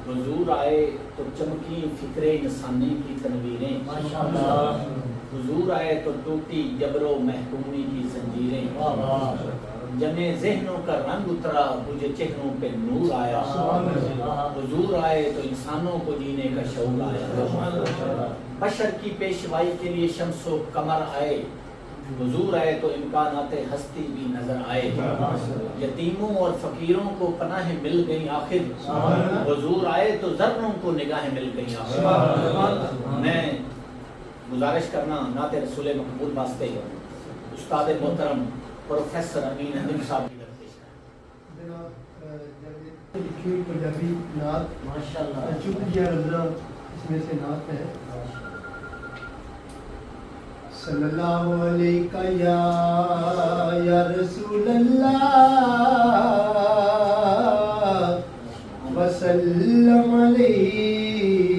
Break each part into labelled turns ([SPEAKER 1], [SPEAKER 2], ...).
[SPEAKER 1] हुजूर आए तो चमकी फिक्रे इंसानी की तनवीरें,
[SPEAKER 2] माशाअल्लाह।
[SPEAKER 1] हुजूर आए तो टूटी जबरो महकूमी की जंजीरें, जमे ज़हनों का रंग उतरा मुझे चेहरों पे नूर आया, हुजूर आए तो इंसानों को जीने का शौक आया, बशर की पेशवाई के लिए शम्सो कमर आए, हुजूर आए तो इम्कानाते हस्ती भी नजर आए, यतीमों और फकीरों को पनाह मिल गई आखिर, हुजूर आए तो जर्रों को निगाहें मिल गई आखिर। मैं गुजारिश करना नाते रसूल मकबूल वास्ते उस्ताद मोहतरम प्रोफेसर अमीन हनीफ साहब की तरफ
[SPEAKER 3] लिखी पंजाबी नात
[SPEAKER 2] माशाअल्लाह।
[SPEAKER 3] चुप जिया रज़ा इसमें से नात है। सल्लल्लाहु अलैहि या रसूल अल्लाह वसल्लम अलैका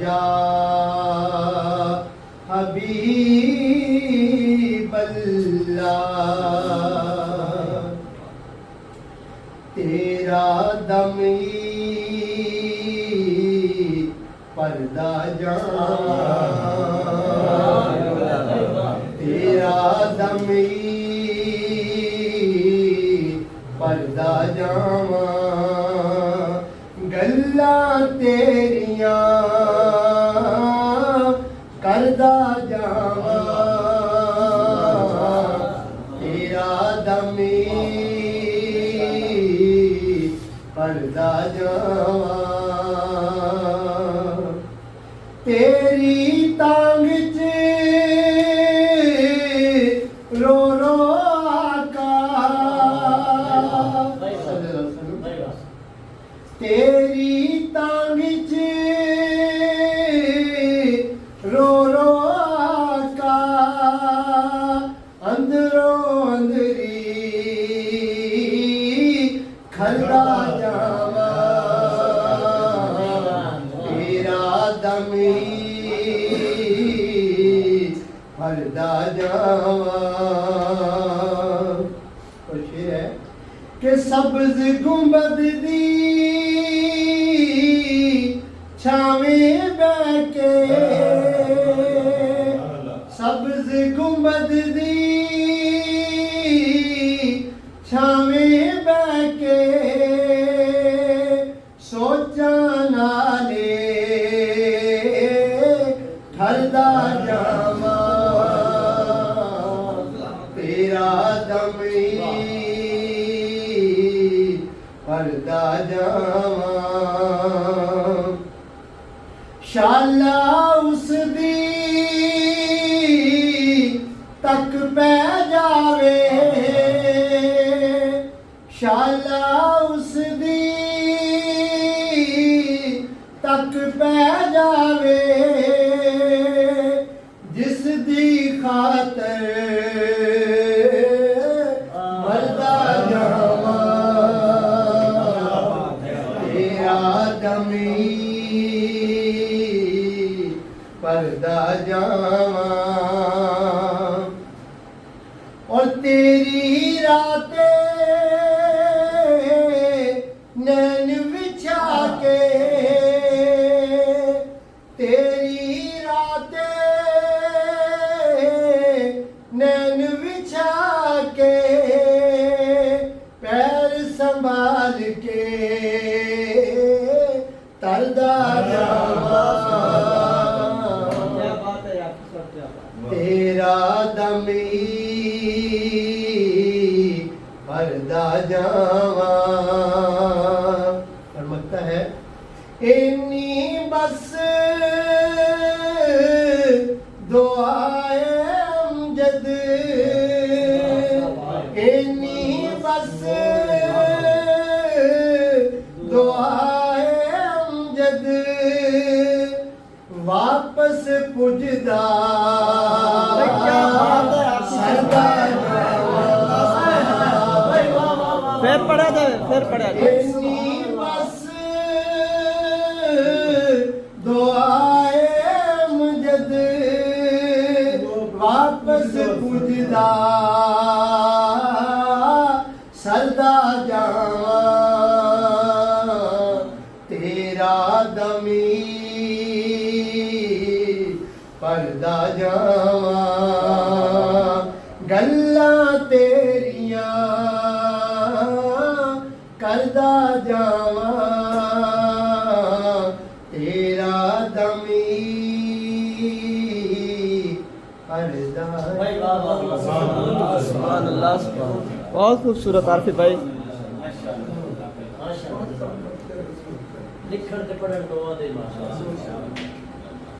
[SPEAKER 3] या हबीब अल्लाह। तेरा दम पर्दा जान, तेरा दम पर्दा जावा, गल्ला तेरिया करदा जावा, तेरा दम पर्दा जावा। तेरी तांग च रो रो आका, तेरी तांग च रो रो आका, अंदरों अंदरी खलदा जावा, तेरा दम पर्दा जावा। और शेर है कि सब्ज गुंबद दी छावें बैके, सब्ज गुंबद दी छावें बैके, सोचा नाले ठरदा जावा, तेरा दम पर्दा जावा। शाला उस दी तक पै जावे, शाला उस दी तक पै जावे, जिस दी खातर मरदा जावा, तेरा दम पर्दा जावा। और तेरी रातें नैन बिछा के, तेरी रातें नैन बिछा के, पैर संभाल के तरदा जावा, तेरा दम पर्दा जावा। फरमाता है इन्नी बस दुआए अमजद, इन्नी बस दुआए अमजद, वापस पुजदा सरदा जावा,
[SPEAKER 2] फिर पढ़ा दे, फिर पढ़ा दे।
[SPEAKER 3] इन्नी बस दुआ तेरा दमी परदा जावा गल्ला तेरिया करदा जावा तेरा दमी परदा
[SPEAKER 2] सुभान अल्लाह बहुत खूबसूरत आरफी भाई
[SPEAKER 1] लिखण ते पढ़ण तो आदे माशाअल्लाह